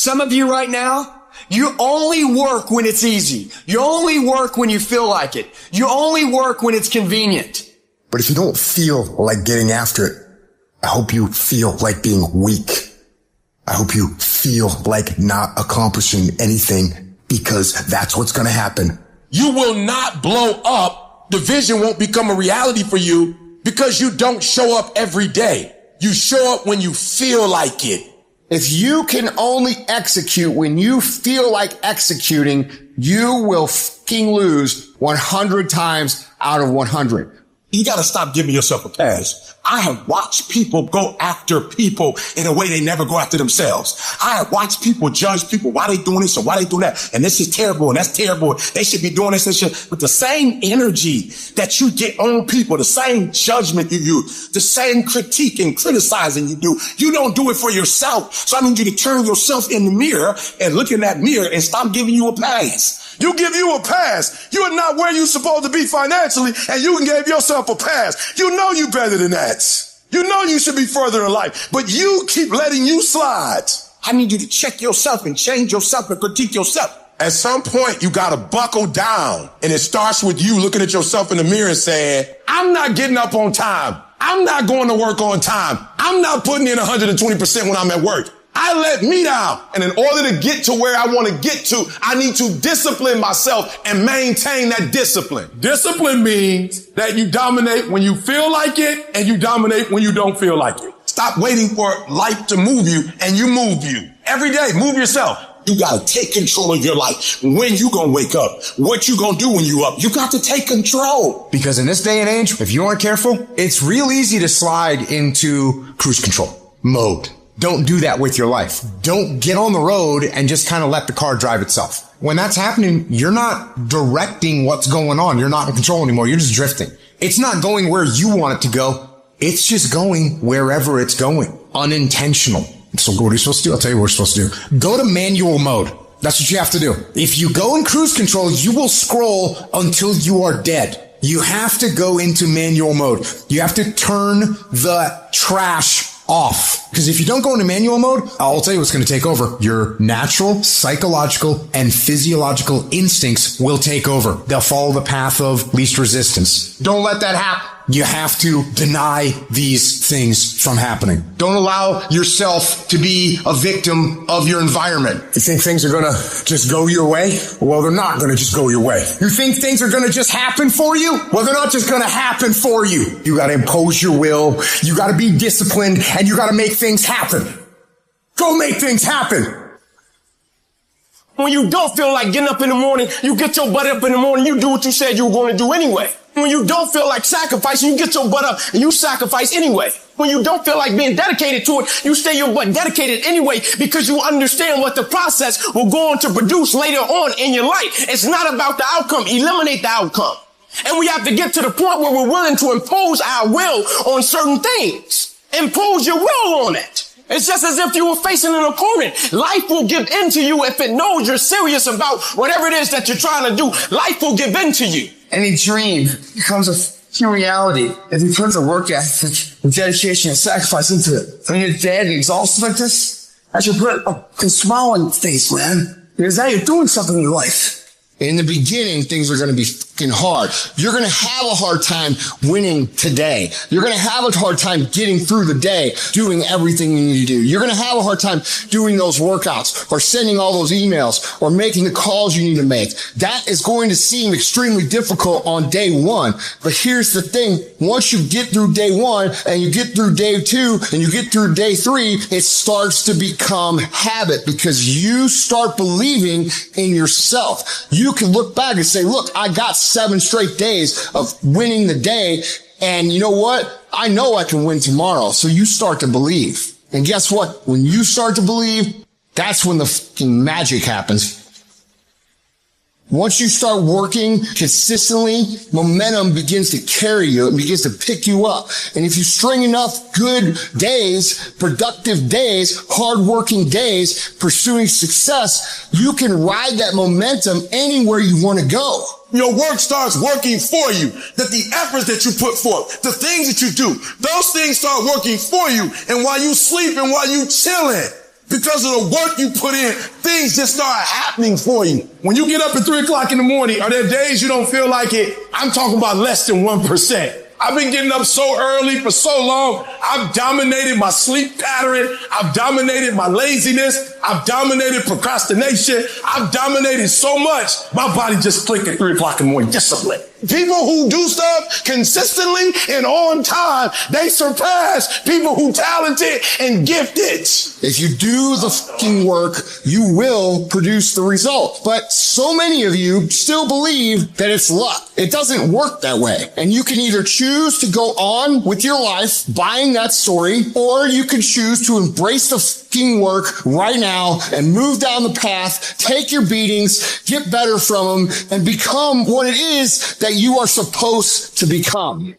Some of you right now, you only work when it's easy. You only work when you feel like it. You only work when it's convenient. But if you don't feel like getting after it, I hope you feel like being weak. I hope you feel like not accomplishing anything, because that's what's going to happen. You will not blow up. The vision won't become a reality for you because you don't show up every day. You show up when you feel like it. If you can only execute when you feel like executing, you will fucking lose 100 times out of 100. You got to stop giving yourself a pass. I have watched people go after people in a way they never go after themselves. I have watched people judge people. Why they doing this or why they doing that? And this is terrible and that's terrible. They should be doing this and shit. With the same energy that you get on people, the same judgment you use, the same critique and criticizing you do, you don't do it for yourself. So I need you to turn yourself in the mirror and look in that mirror and stop giving you a pass. You give you a pass. You're not where you're supposed to be financially, and you can give yourself a pass. You know you better than that. You know you should be further in life, but you keep letting you slide. I need you to check yourself and change yourself and critique yourself. At some point, you got to buckle down, and it starts with you looking at yourself in the mirror and saying, I'm not getting up on time. I'm not going to work on time. I'm not putting in 120% when I'm at work. I let me down. And in order to get to where I want to get to, I need to discipline myself and maintain that discipline. Discipline means that you dominate when you feel like it and you dominate when you don't feel like it. Stop waiting for life to move you and you move you. Every day, move yourself. You got to take control of your life. When you going to wake up? What you going to do when you up? You got to take control. Because in this day and age, if you aren't careful, it's real easy to slide into cruise control mode. Don't do that with your life. Don't get on the road and just kind of let the car drive itself. When that's happening, you're not directing what's going on. You're not in control anymore. You're just drifting. It's not going where you want it to go. It's just going wherever it's going. Unintentional. So what are you supposed to do? I'll tell you what you're supposed to do. Go to manual mode. That's what you have to do. If you go in cruise control, you will scroll until you are dead. You have to go into manual mode. You have to turn the trash off. Because if you don't go into manual mode, I'll tell you what's going to take over. Your natural, psychological, and physiological instincts will take over. They'll follow the path of least resistance. Don't let that happen. You have to deny these things from happening. Don't allow yourself to be a victim of your environment. You think things are going to just go your way? Well, they're not going to just go your way. You think things are going to just happen for you? Well, they're not just going to happen for you. You got to impose your will. You got to be disciplined, and you got to make things happen. Go make things happen. When you don't feel like getting up in the morning, you get your butt up in the morning, you do what you said you were going to do anyway. When you don't feel like sacrificing, you get your butt up and you sacrifice anyway. When you don't feel like being dedicated to it, you stay your butt dedicated anyway because you understand what the process will go on to produce later on in your life. It's not about the outcome. Eliminate the outcome. And we have to get to the point where we're willing to impose our will on certain things. Impose your will on it. It's just as if you were facing an opponent. Life will give in to you if it knows you're serious about whatever it is that you're trying to do. Life will give in to you. Any dream becomes a reality if you put the work ethic, the dedication, and sacrifice into it. When you're dead and exhausted like this, I should put a smile on your face, man. Because now you're doing something in your life. In the beginning, things are going to be fucking hard. You're going to have a hard time winning today. You're going to have a hard time getting through the day, doing everything you need to do. You're going to have a hard time doing those workouts or sending all those emails or making the calls you need to make. That is going to seem extremely difficult on day one. But here's the thing. Once you get through day one and you get through day two and you get through day three, it starts to become habit because you start believing in yourself. You can look back and say, look, I got 7 straight days of winning the day. And you know what? I know I can win tomorrow. So you start to believe. And guess what? When you start to believe, that's when the fucking magic happens. Once you start working consistently, momentum begins to carry you. It begins to pick you up. And if you string enough good days, productive days, hardworking days, pursuing success, you can ride that momentum anywhere you want to go. Your work starts working for you. That the efforts that you put forth, the things that you do, those things start working for you. And while you sleep and while you chilling, Because of the work you put in, things just start happening for you. When you get up at 3 o'clock in the morning, are there days you don't feel like it? I'm talking about less than 1%. I've been getting up so early for so long. I've dominated my sleep pattern. I've dominated my laziness. I've dominated procrastination. I've dominated so much. My body just clicked at 3 o'clock in the morning. Discipline. People who do stuff consistently and on time, they surpass people who talented and gifted. If you do the fucking work, you will produce the result. But so many of you still believe that it's luck. It doesn't work that way. And you can either choose to go on with your life buying that story, or you can choose to embrace the fucking work right now and move down the path, take your beatings, get better from them, and become what it is that you are supposed to become.